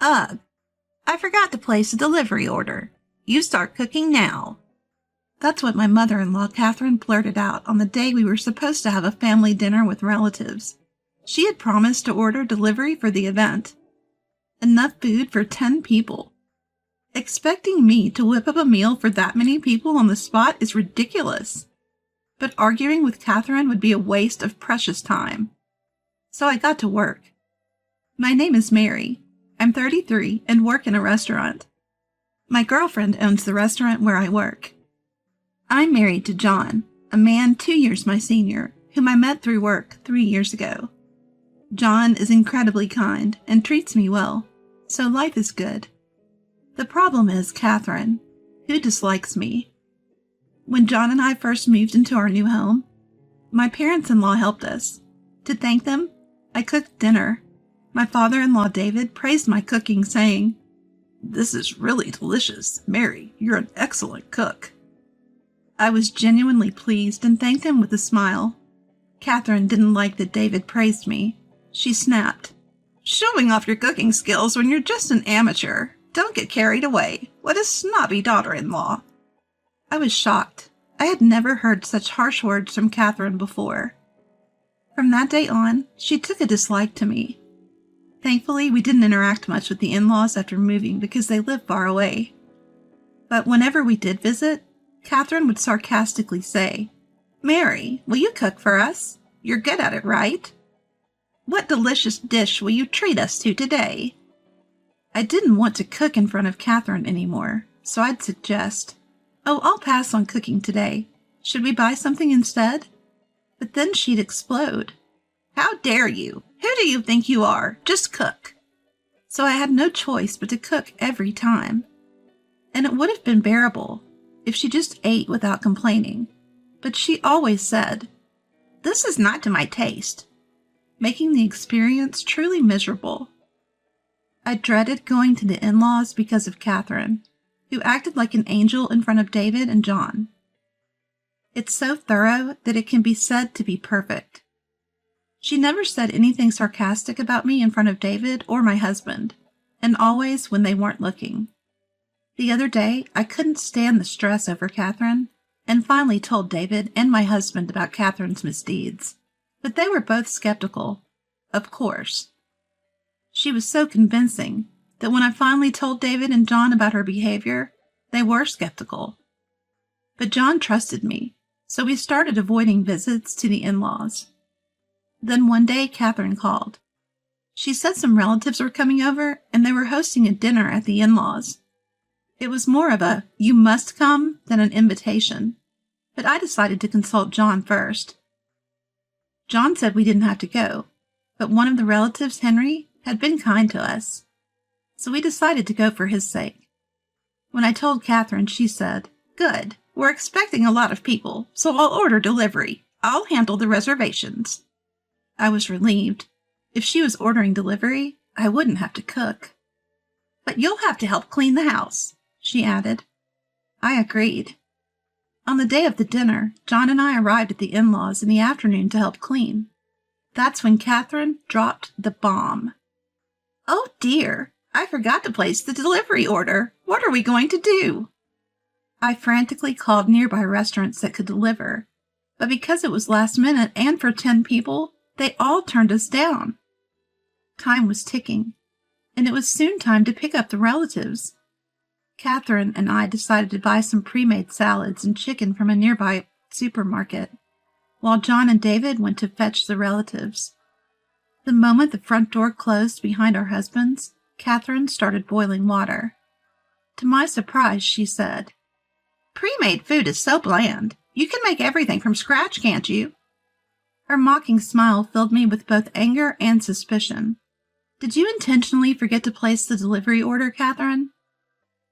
Ugh, I forgot to place a delivery order. You start cooking now. That's what my mother-in-law, Catherine, blurted out on the day we were supposed to have a family dinner with relatives. She had promised to order delivery for the event. Enough food for 10 people. Expecting me to whip up a meal for that many people on the spot is ridiculous. But arguing with Catherine would be a waste of precious time. So I got to work. My name is Mary. I'm 33 and work in a restaurant. My girlfriend owns the restaurant where I work. I'm married to John, a man 2 years my senior, whom I met through work 3 years ago. John is incredibly kind and treats me well, so life is good. The problem is Catherine, who dislikes me. When John and I first moved into our new home, my parents-in-law helped us. To thank them, I cooked dinner. My father-in-law David praised my cooking, saying, "This is really delicious. Mary, you're an excellent cook." I was genuinely pleased and thanked him with a smile. Catherine didn't like that David praised me. She snapped, "Showing off your cooking skills when you're just an amateur. Don't get carried away. What a snobby daughter-in-law." I was shocked. I had never heard such harsh words from Catherine before. From that day on, she took a dislike to me. Thankfully, we didn't interact much with the in-laws after moving because they live far away. But whenever we did visit, Catherine would sarcastically say, "Mary, will you cook for us? You're good at it, right? What delicious dish will you treat us to today?" I didn't want to cook in front of Catherine anymore, so I'd suggest, "Oh, I'll pass on cooking today. Should we buy something instead?" But then she'd explode. "How dare you? Who do you think you are? Just cook." So I had no choice but to cook every time. And it would have been bearable if she just ate without complaining. But she always said, "This is not to my taste," making the experience truly miserable. I dreaded going to the in-laws because of Catherine, who acted like an angel in front of David and John. It's so thorough that it can be said to be perfect. She never said anything sarcastic about me in front of David or my husband, and always when they weren't looking. The other day, I couldn't stand the stress over Catherine, and finally told David and my husband about Catherine's misdeeds. But they were both skeptical. Of course. She was so convincing that when I finally told David and John about her behavior, they were skeptical. But John trusted me, so we started avoiding visits to the in-laws. Then one day, Catherine called. She said some relatives were coming over, and they were hosting a dinner at the in-laws. It was more of a "you must come" than an invitation, but I decided to consult John first. John said we didn't have to go, but one of the relatives, Henry, had been kind to us, so we decided to go for his sake. When I told Catherine, she said, "Good, we're expecting a lot of people, so I'll order delivery. I'll handle the reservations." I was relieved. If she was ordering delivery, I wouldn't have to cook. "But you'll have to help clean the house," she added. I agreed. On the day of the dinner, John and I arrived at the in-laws in the afternoon to help clean. That's when Catherine dropped the bomb. "Oh dear, I forgot to place the delivery order. What are we going to do?" I frantically called nearby restaurants that could deliver, but because it was last minute and for 10 people, they all turned us down. Time was ticking, and it was soon time to pick up the relatives. Catherine and I decided to buy some pre-made salads and chicken from a nearby supermarket, while John and David went to fetch the relatives. The moment the front door closed behind our husbands, Catherine started boiling water. To my surprise, she said, "Pre-made food is so bland. You can make everything from scratch, can't you?" Her mocking smile filled me with both anger and suspicion. "Did you intentionally forget to place the delivery order, Catherine?"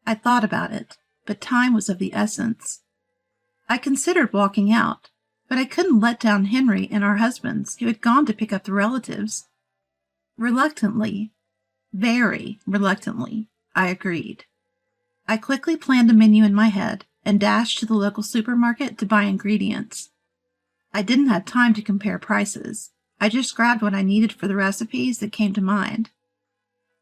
I thought about it, but time was of the essence. I considered walking out, but I couldn't let down Henry and our husbands, who had gone to pick up the relatives. Reluctantly, very reluctantly, I agreed. I quickly planned a menu in my head and dashed to the local supermarket to buy ingredients. I didn't have time to compare prices. I just grabbed what I needed for the recipes that came to mind.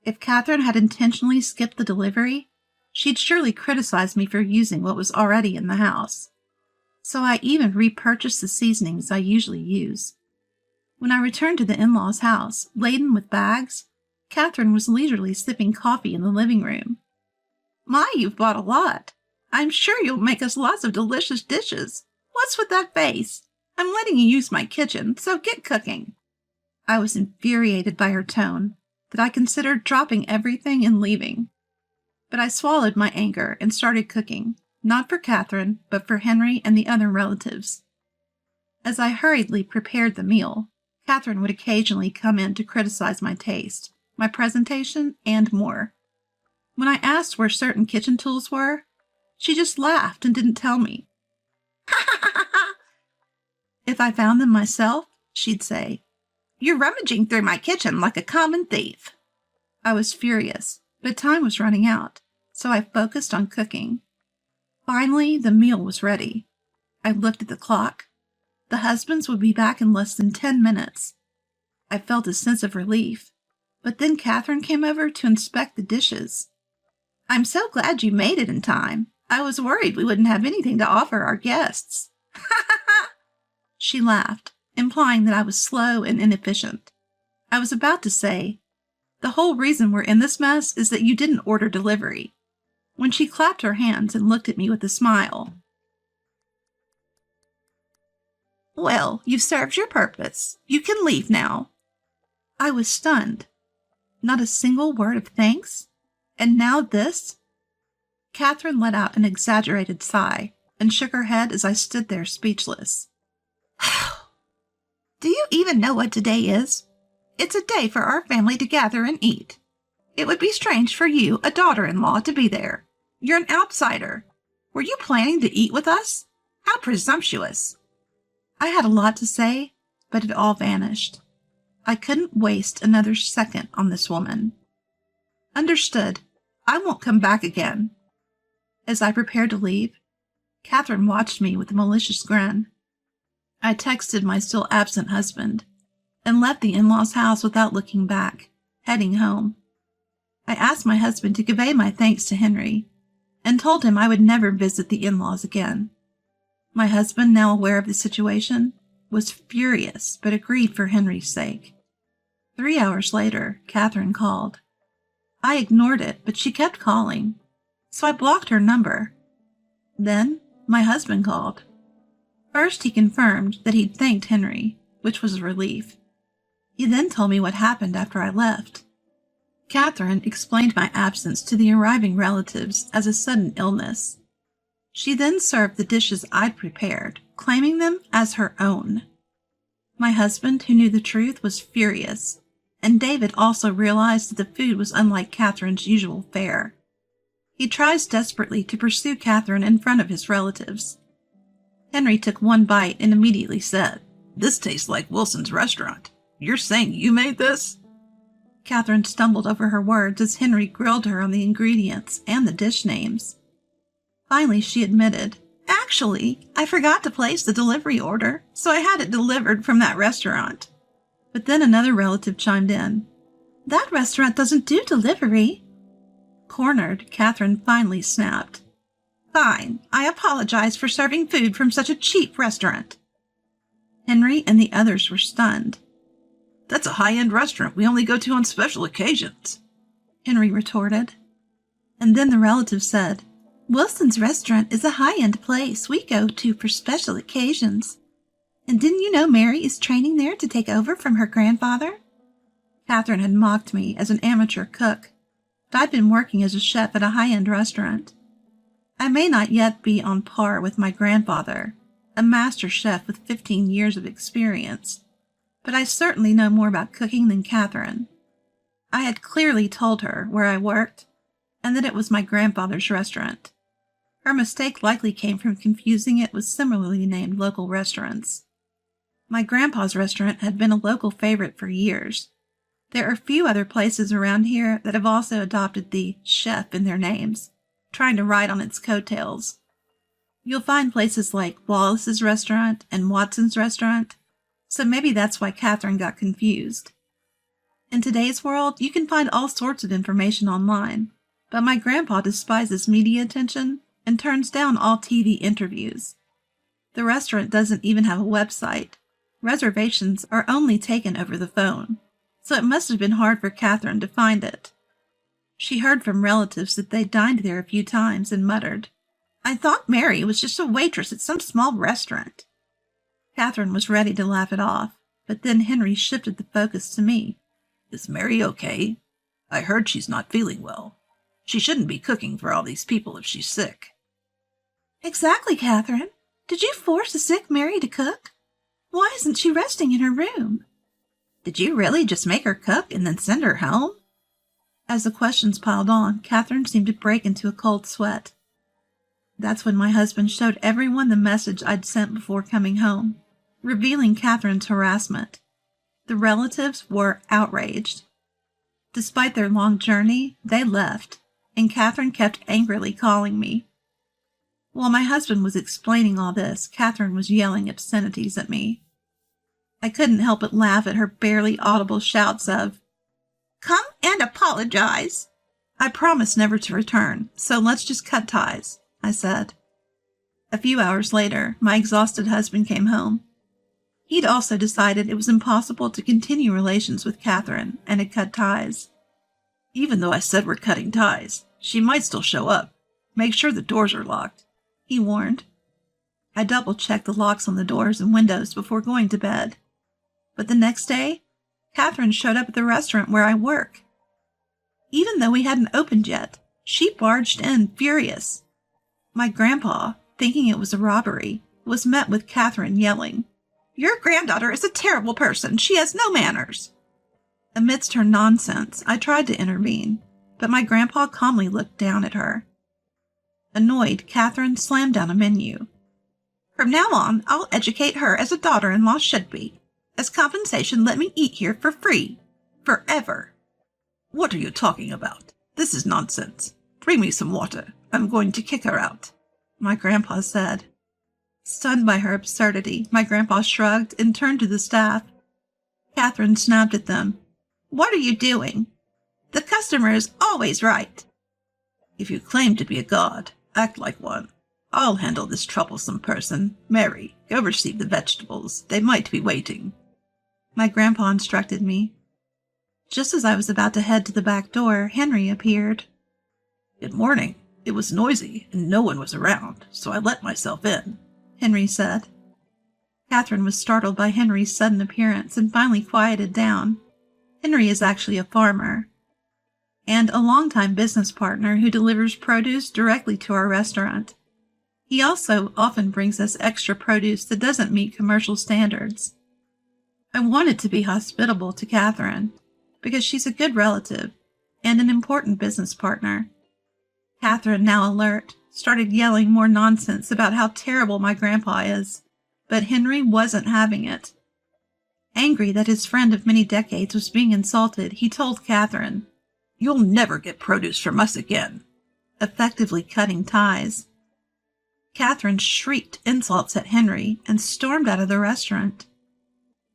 If Catherine had intentionally skipped the delivery, she'd surely criticize me for using what was already in the house. So I even repurchased the seasonings I usually use. When I returned to the in-laws' house, laden with bags, Catherine was leisurely sipping coffee in the living room. "My, you've bought a lot. I'm sure you'll make us lots of delicious dishes. What's with that face? I'm letting you use my kitchen, so get cooking." I was infuriated by her tone that I considered dropping everything and leaving. But I swallowed my anger and started cooking, not for Catherine, but for Henry and the other relatives. As I hurriedly prepared the meal, Catherine would occasionally come in to criticize my taste, my presentation, and more. When I asked where certain kitchen tools were, she just laughed and didn't tell me. If I found them myself, she'd say, "You're rummaging through my kitchen like a common thief." I was furious, but time was running out, so I focused on cooking. Finally, the meal was ready. I looked at the clock. The husbands would be back in less than 10 minutes. I felt a sense of relief, but then Catherine came over to inspect the dishes. "I'm so glad you made it in time. I was worried we wouldn't have anything to offer our guests." She laughed, implying that I was slow and inefficient. I was about to say, "The whole reason we're in this mess is that you didn't order delivery," when she clapped her hands and looked at me with a smile. "Well, you've served your purpose. You can leave now." I was stunned. Not a single word of thanks? And now this? Catherine let out an exaggerated sigh and shook her head as I stood there speechless. "Do you even know what today is? It's a day for our family to gather and eat. It would be strange for you, a daughter-in-law, to be there. You're an outsider. Were you planning to eat with us? How presumptuous." I had a lot to say, but it all vanished. I couldn't waste another second on this woman. "Understood. I won't come back again." As I prepared to leave, Catherine watched me with a malicious grin. I texted my still absent husband and left the in-laws' house without looking back, heading home. I asked my husband to convey my thanks to Henry and told him I would never visit the in-laws again. My husband, now aware of the situation, was furious but agreed for Henry's sake. 3 hours later, Catherine called. I ignored it, but she kept calling, so I blocked her number. Then my husband called. First, he confirmed that he'd thanked Henry, which was a relief. He then told me what happened after I left. Catherine explained my absence to the arriving relatives as a sudden illness. She then served the dishes I'd prepared, claiming them as her own. My husband, who knew the truth, was furious, and David also realized that the food was unlike Catherine's usual fare. He tries desperately to pursue Catherine in front of his relatives. Henry took one bite and immediately said, "This tastes like Wilson's restaurant. You're saying you made this?" Catherine stumbled over her words as Henry grilled her on the ingredients and the dish names. Finally, she admitted, "Actually, I forgot to place the delivery order, so I had it delivered from that restaurant." But then another relative chimed in, "That restaurant doesn't do delivery." Cornered, Catherine finally snapped, "Fine, I apologize for serving food from such a cheap restaurant." Henry and the others were stunned. "That's a high-end restaurant we only go to on special occasions," Henry retorted. And then the relative said, "Wilson's restaurant is a high-end place we go to for special occasions. And didn't you know Mary is training there to take over from her grandfather?" Catherine had mocked me as an amateur cook, but I'd been working as a chef at a high-end restaurant. I may not yet be on par with my grandfather, a master chef with 15 years of experience, but I certainly know more about cooking than Catherine. I had clearly told her where I worked and that it was my grandfather's restaurant. Her mistake likely came from confusing it with similarly named local restaurants. My grandpa's restaurant had been a local favorite for years. There are few other places around here that have also adopted the chef in their names, trying to ride on its coattails. You'll find places like Wallace's restaurant and Watson's restaurant, so maybe that's why Catherine got confused. In today's world, you can find all sorts of information online, but my grandpa despises media attention and turns down all TV interviews. The restaurant doesn't even have a website. Reservations are only taken over the phone, so it must have been hard for Catherine to find it. She heard from relatives that they dined there a few times and muttered, "I thought Mary was just a waitress at some small restaurant." Catherine was ready to laugh it off, but then Henry shifted the focus to me. "Is Mary okay? I heard she's not feeling well. She shouldn't be cooking for all these people if she's sick." "Exactly, Catherine. Did you force a sick Mary to cook? Why isn't she resting in her room? Did you really just make her cook and then send her home?" As the questions piled on, Catherine seemed to break into a cold sweat. That's when my husband showed everyone the message I'd sent before coming home, revealing Catherine's harassment. The relatives were outraged. Despite their long journey, they left, and Catherine kept angrily calling me. While my husband was explaining all this, Catherine was yelling obscenities at me. I couldn't help but laugh at her barely audible shouts of, "Come and apologize." "I promised never to return, so let's just cut ties," I said. A few hours later, my exhausted husband came home. He'd also decided it was impossible to continue relations with Catherine and had cut ties. "Even though I said we're cutting ties, she might still show up. Make sure the doors are locked," he warned. I double-checked the locks on the doors and windows before going to bed. But the next day, Catherine showed up at the restaurant where I work. Even though we hadn't opened yet, she barged in furious. My grandpa, thinking it was a robbery, was met with Catherine yelling, "Your granddaughter is a terrible person. She has no manners." Amidst her nonsense, I tried to intervene, but my grandpa calmly looked down at her. Annoyed, Catherine slammed down a menu. "From now on, I'll educate her as a daughter-in-law should be. As compensation, let me eat here for free. Forever." "What are you talking about? This is nonsense. Bring me some water. I'm going to kick her out," my grandpa said. Stunned by her absurdity, my grandpa shrugged and turned to the staff. Catherine snapped at them. "What are you doing? The customer is always right." "If you claim to be a god, act like one. I'll handle this troublesome person. Mary, go receive the vegetables. They might be waiting," my grandpa instructed me. Just as I was about to head to the back door, Henry appeared. "Good morning. It was noisy and no one was around, so I let myself in," Henry said. Catherine was startled by Henry's sudden appearance and finally quieted down. Henry is actually a farmer and a longtime business partner who delivers produce directly to our restaurant. He also often brings us extra produce that doesn't meet commercial standards. I wanted to be hospitable to Catherine because she's a good relative and an important business partner. Catherine, now alert, started yelling more nonsense about how terrible my grandpa is, but Henry wasn't having it. Angry that his friend of many decades was being insulted, he told Catherine, "You'll never get produce from us again," effectively cutting ties. Catherine shrieked insults at Henry and stormed out of the restaurant.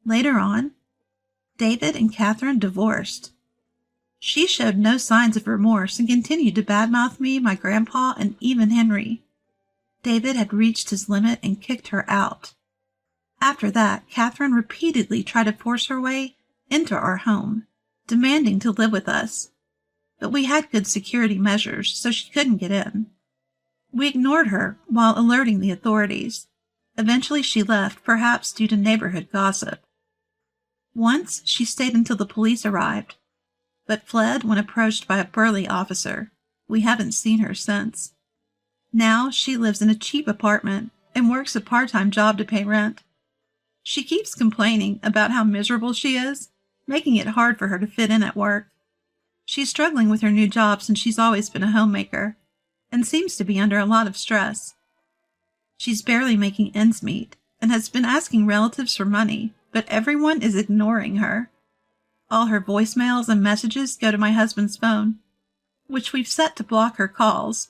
Later on, David and Catherine divorced. She showed no signs of remorse and continued to badmouth me, my grandpa, and even Henry. David had reached his limit and kicked her out. After that, Catherine repeatedly tried to force her way into our home, demanding to live with us. But we had good security measures, so she couldn't get in. We ignored her while alerting the authorities. Eventually she left, perhaps due to neighborhood gossip. Once she stayed until the police arrived, but fled when approached by a burly officer. We haven't seen her since. Now she lives in a cheap apartment and works a part-time job to pay rent. She keeps complaining about how miserable she is, making it hard for her to fit in at work. She's struggling with her new job since she's always been a homemaker, and seems to be under a lot of stress. She's barely making ends meet, and has been asking relatives for money, but everyone is ignoring her. All her voicemails and messages go to my husband's phone, which we've set to block her calls.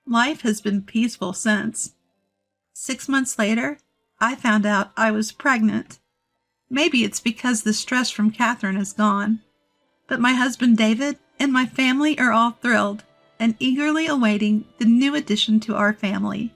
Life has been peaceful since. 6 months later, I found out I was pregnant. Maybe it's because the stress from Catherine is gone. But my husband David and my family are all thrilled and eagerly awaiting the new addition to our family.